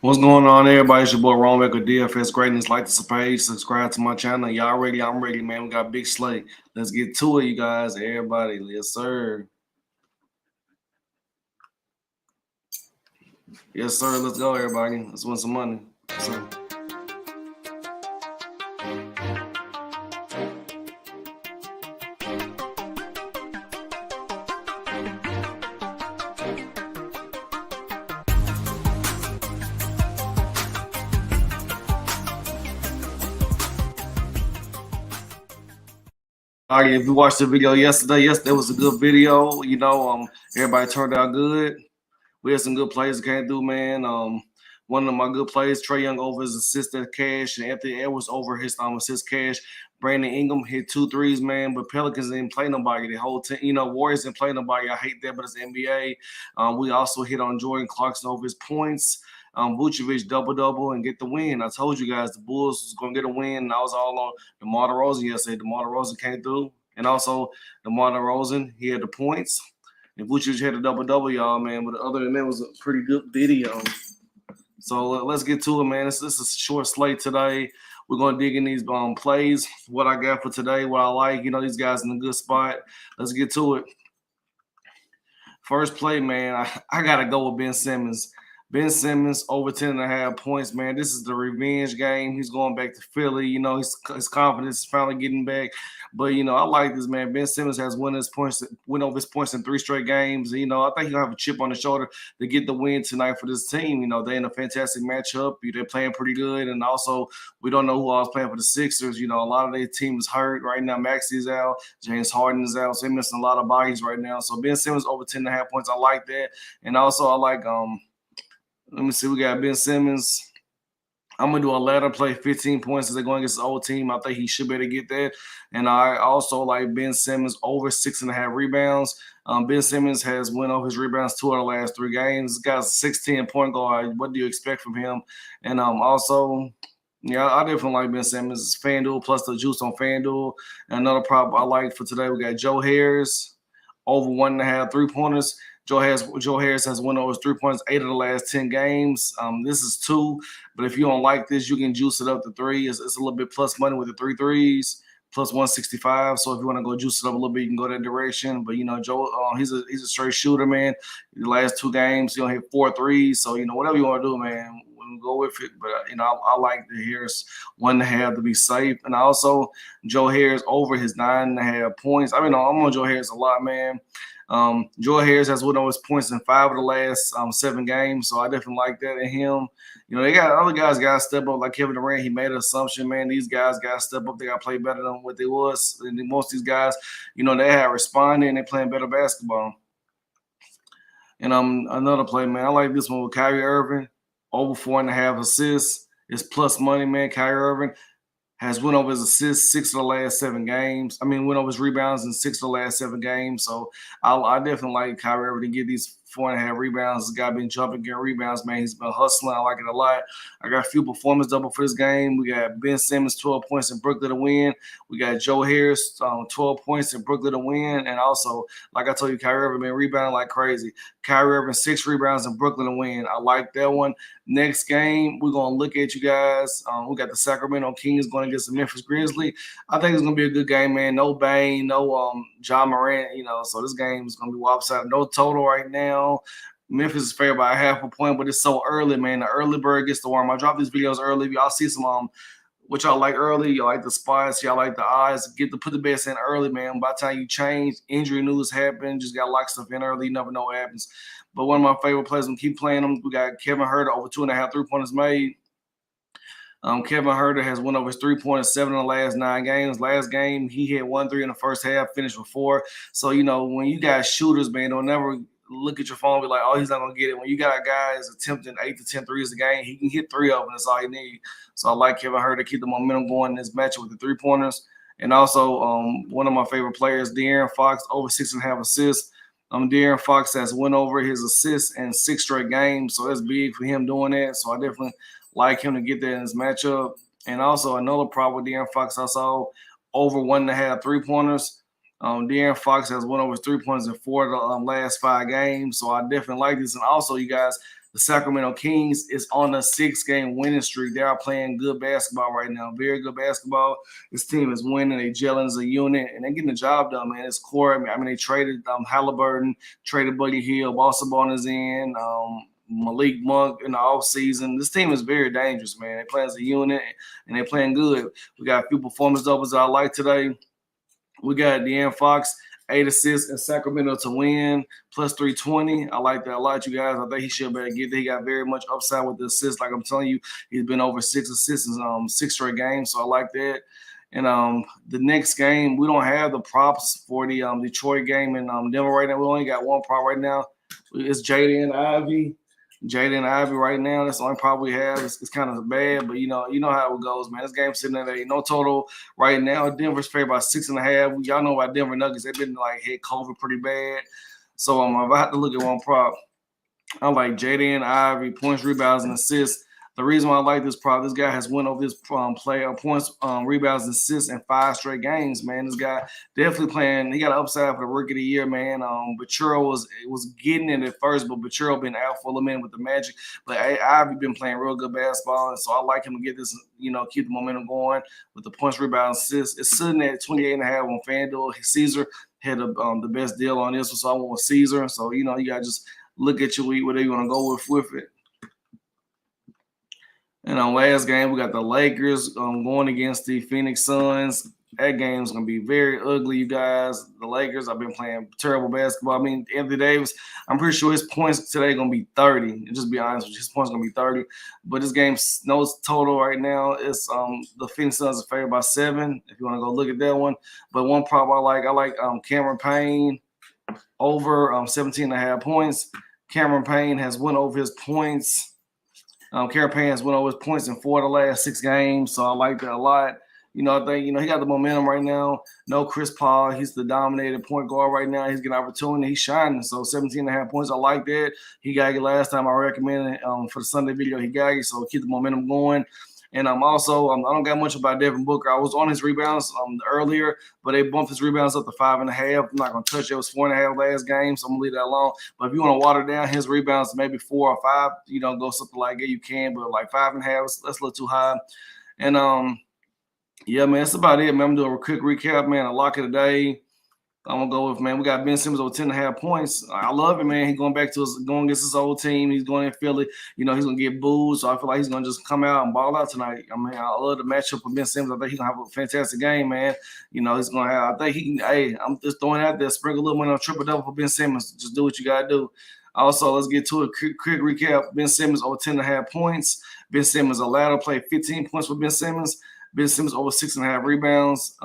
What's going on, everybody? It's your boy Ron Beck with DFS Greatness. Like this page, subscribe to my channel. Y'all ready? I'm ready, man. We got a big slate. Let's get to it, you guys. Everybody, yes, sir. Yes, sir. Let's go, everybody. Let's win some money. So, all right, if you watched the video yesterday, yes, that was a good video. Everybody turned out good. We had some good plays that came through, man. One of my good plays, Trey Young over his assistant cash, and Anthony Edwards over his assist cash. Brandon Ingram hit 2 threes, man. But Pelicans didn't play nobody. The whole team, Warriors didn't play nobody. I hate that, but it's the NBA. We also hit on Jordan Clarkson over his points. Vucevic double and get the win. I told you guys the Bulls was gonna get a win. And I was all on DeMar DeRozan yesterday. DeMar DeRozan came through, and also DeMar DeRozan, he had the points. And Vucevic had a double, y'all, man. But other than that, it was a pretty good video. So let's get to it, man. This is a short slate today. We're gonna dig in these plays. What I got for today, what I like. These guys in a good spot. Let's get to it. First play, man. I gotta go with Ben Simmons. Ben Simmons over 10.5 points, man. This is the revenge game. He's going back to Philly. His confidence is finally getting back. But I like this, man. Ben Simmons has won over his points in 3 straight games. I think he'll have a chip on his shoulder to get the win tonight for this team. They're in a fantastic matchup. They're playing pretty good. And also, we don't know who else playing for the Sixers. A lot of their team is hurt right now. Maxey's out. James Harden is out. So they're missing a lot of bodies right now. So Ben Simmons over 10.5 points. I like that. And also, I like let me see. We got Ben Simmons. I'm gonna do a ladder play, 15 points as they're going against his old team. I think he should be able to get that. And I also like Ben Simmons over 6.5 rebounds. Ben Simmons has won over his rebounds 2 of the last 3 games. This guy's a 16 point guard. What do you expect from him? And also, yeah, I definitely like Ben Simmons. FanDuel plus the juice on FanDuel. And another prop I like for today, we got Joe Harris over 1.5 3-pointers. Joe Harris has won over his 3 points 8 of the last 10 games. This is 2, but if you don't like this, you can juice it up to 3. It's a little bit plus money with the 3 threes, plus 165. So if you want to go juice it up a little bit, you can go that direction. But Joe, he's a straight shooter, man. The last 2 games, he only hit 4 threes. So whatever you want to do, man, we'll go with it. But I like the Harris 1.5 to be safe, and also Joe Harris over his 9.5 points. I'm on Joe Harris a lot, man. Joe Harris has won over his points in 5 of the last 7 games, so I definitely like that in him. They got other guys got to step up, like Kevin Durant. He made an assumption, man. These guys got to step up. They got to play better than what they was. And most of these guys, they have responded and they playing better basketball. And another play, man. I like this one with Kyrie Irving over 4.5 assists. It's plus money, man. Kyrie Irving has went over his assists 6 of the last 7 games. Went over his rebounds in 6 of the last 7 games. So I definitely like Kyrie Irving to get these 4.5 rebounds. This guy been jumping, getting rebounds, man. He's been hustling. I like it a lot. I got a few performance double for this game. We got Ben Simmons, 12 points in Brooklyn to win. We got Joe Harris, 12 points in Brooklyn to win. And also, like I told you, Kyrie Irving been rebounding like crazy. Kyrie Irving, 6 rebounds in Brooklyn to win. I like that one. Next game, we're going to look at you guys. We got the Sacramento Kings going against the Memphis Grizzlies. I think it's going to be a good game, man. No Bane, no John Morant, so this game is going to be lopsided. No total right now. Memphis is favored by 0.5 point, but it's so early, man. The early bird gets the worm. I drop these videos early. Y'all see some what y'all like early. Y'all like the spots. Y'all like the odds. Get to put the bets in early, man. By the time you change, injury news happen. Just got to lock stuff in early. You never know what happens. But one of my favorite players, we keep playing them. We got Kevin Huerter over 2.5 3-pointers made. Kevin Huerter has won over his 3-pointers 7 of the last 9 games. Last game, he hit 1 3 in the first half, finished with 4. So, when you got shooters, man, don't never look at your phone and be like, oh, he's not going to get it. When you got guys attempting 8 to 10 threes a game, he can hit 3 of them. That's all he needs. So I like Kevin Huerter to keep the momentum going in this matchup with the 3-pointers. And also, one of my favorite players, De'Aaron Fox, over 6.5 assists. De'Aaron Fox has won over his assists in 6 straight games, so that's big for him doing that. So I definitely like him to get that in his matchup. And also another problem with De'Aaron Fox, I saw over 1.5 3-pointers. De'Aaron Fox has won over his 3-pointers in 4 of the last 5 games, so I definitely like this. And also, you guys, the Sacramento Kings is on a 6-game winning streak. They are playing good basketball right now, very good basketball. This team is winning. They gelling as a unit, and they're getting the job done, man. It's core. I mean, they traded Halliburton, traded Buddy Hield, Boston Bonner's in, Malik Monk in the offseason. This team is very dangerous, man. They play as a unit, and they're playing good. We got a few performance doubles I like today. We got De'Aaron Fox, 8 assists in Sacramento to win, plus 320. I like that a lot, you guys. I think he should better get there. He got very much upside with the assists. Like I'm telling you, he's been over 6 assists in 6 straight games, so I like that. And the next game, we don't have the props for the Detroit game in Denver right now. We only got one prop right now. It's Jaden Ivey. Right now, that's the only prop we have. It's kind of bad, but you know how it goes, man. This game's sitting at no total right now. Denver's favored by 6.5. Y'all know about Denver Nuggets. They've been hit COVID pretty bad. So if I have to look at one prop, I like Jaden Ivey, points, rebounds, and assists. The reason why I like this prop, this guy has won over this player points, rebounds, and assists in 5 straight games, man. This guy definitely playing. He got an upside for the rookie of the year, man. Bachuro was getting it at first, but Bachuro been out for a minute with the Magic. But I've been playing real good basketball, and so I like him to get this, keep the momentum going with the points, rebounds, assists. It's sitting at 28.5 on Fanduel. Caesar had the best deal on this one, so I went with Caesar. So you got to just look at your week, whether you want to go with it. And on last game, we got the Lakers going against the Phoenix Suns. That game's going to be very ugly, you guys. The Lakers, I've been playing terrible basketball. I mean, Anthony Davis, I'm pretty sure his points today are going to be 30. And just be honest with you, his points are going to be 30. But this game's no total right now. It's the Phoenix Suns are favored by 7, if you want to go look at that one. But one prop I like Cameron Payne over 17.5 points. Cameron Payne has won over his points. Cameron Payne has won over his points in 4 of the last 6 games, so I like that a lot. I think, he got the momentum right now. No Chris Paul. He's the dominated point guard right now. He's getting opportunity. He's shining. So 17.5 points, I like that. He got it last time I recommended for the Sunday video. He got it, so keep the momentum going. And also, I don't got much about Devin Booker. I was on his rebounds earlier, but they bumped his rebounds up to 5.5. I'm not going to touch it. It was 4.5 last game, so I'm going to leave that alone. But if you want to water down his rebounds to maybe 4 or 5, go something like that, you can. But like 5.5, that's a little too high. And, yeah, man, that's about it, man. I'm doing a quick recap, man. A lock of the day. I'm gonna go with, man, we got Ben Simmons over 10.5 points. I love it, man. He's going against his old team. He's going in Philly. He's gonna get booed. So I feel like he's gonna just come out and ball out tonight. I mean, I love the matchup with Ben Simmons. I think he's gonna have a fantastic game, man. He's gonna have. I think he can. Hey, I'm just throwing out there. Sprinkle a little money on triple double for Ben Simmons. Just do what you gotta do. Also, let's get to a quick recap. Ben Simmons over 10.5 points. Ben Simmons allowed to play 15 points for Ben Simmons. Ben Simmons over 6.5 rebounds.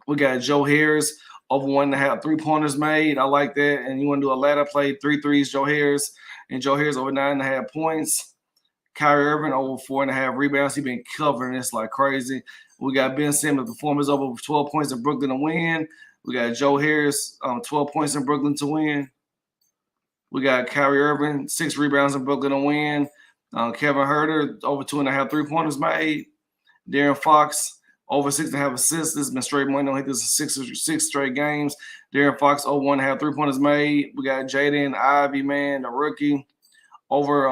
We got Joe Harris over 1.5 3-pointers made. I like that. And you want to do a ladder play, 3 threes, Joe Harris. And Joe Harris over 9.5 points. Kyrie Irving over 4.5 rebounds. He's been covering this like crazy. We got Ben Simmons performance over 12 points in Brooklyn to win. We got Joe Harris 12 points in Brooklyn to win. We got Kyrie Irving 6 rebounds in Brooklyn to win. Kevin Huerter over 2.5 3-pointers made. De'Aaron Fox over 6.5 assists. This has been straight money. Don't hit this in 6 straight games. De'Aaron Fox over 1.5 3-pointers made. We got Jaden Ivey, man, the rookie, over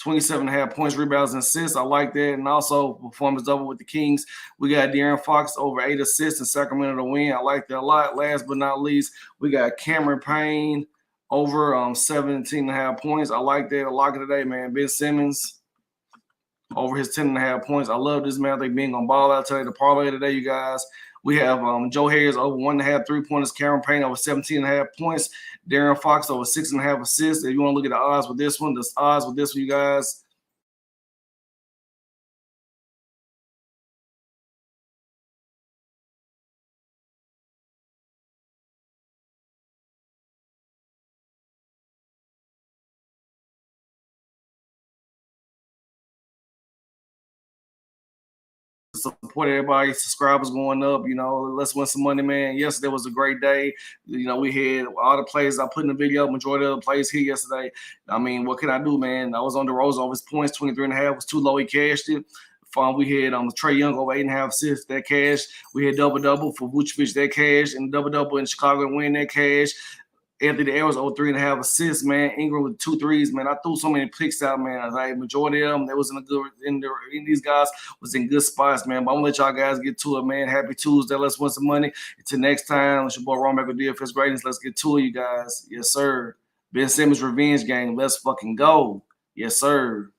27.5 points, rebounds, and assists. I like that. And also performance double with the Kings. We got De'Aaron Fox over 8 assists in Sacramento to win. I like that a lot. Last but not least, we got Cameron Payne over 17.5 points. I like that. A lock of the day, man. Ben Simmons over his 10.5 points. I love this, man. I think being going to ball out today. The parlay today, you guys. We have Joe Harris over 1.5 3-pointers. Cameron Payne over 17.5 points. De'Aaron Fox over 6.5 assists. If you want to look at the odds with this one, you guys. Support everybody, subscribers going up, let's win some money, man. Yesterday was a great day. We had all the plays I put in the video, majority of the plays here yesterday. I mean, what can I do, man? I was on the DeRozan over his points, 23.5 was too low. He cashed it. We had Trae Young over 8.5 assists, that cash. We had double-double for Vucevic, that cash, and double-double in Chicago and win that cash. Anthony Edwards, 3.5 assists, man. Ingram with 2 threes, man. I threw so many picks out, man. Like majority of them, they was in these guys was in good spots, man. But I'm gonna let y'all guys get to it, man. Happy Tuesday. Let's win some money. Until next time, it's your boy Ron back with DFS Greatness. Let's get to it, you guys. Yes, sir. Ben Simmons revenge game. Let's fucking go. Yes, sir.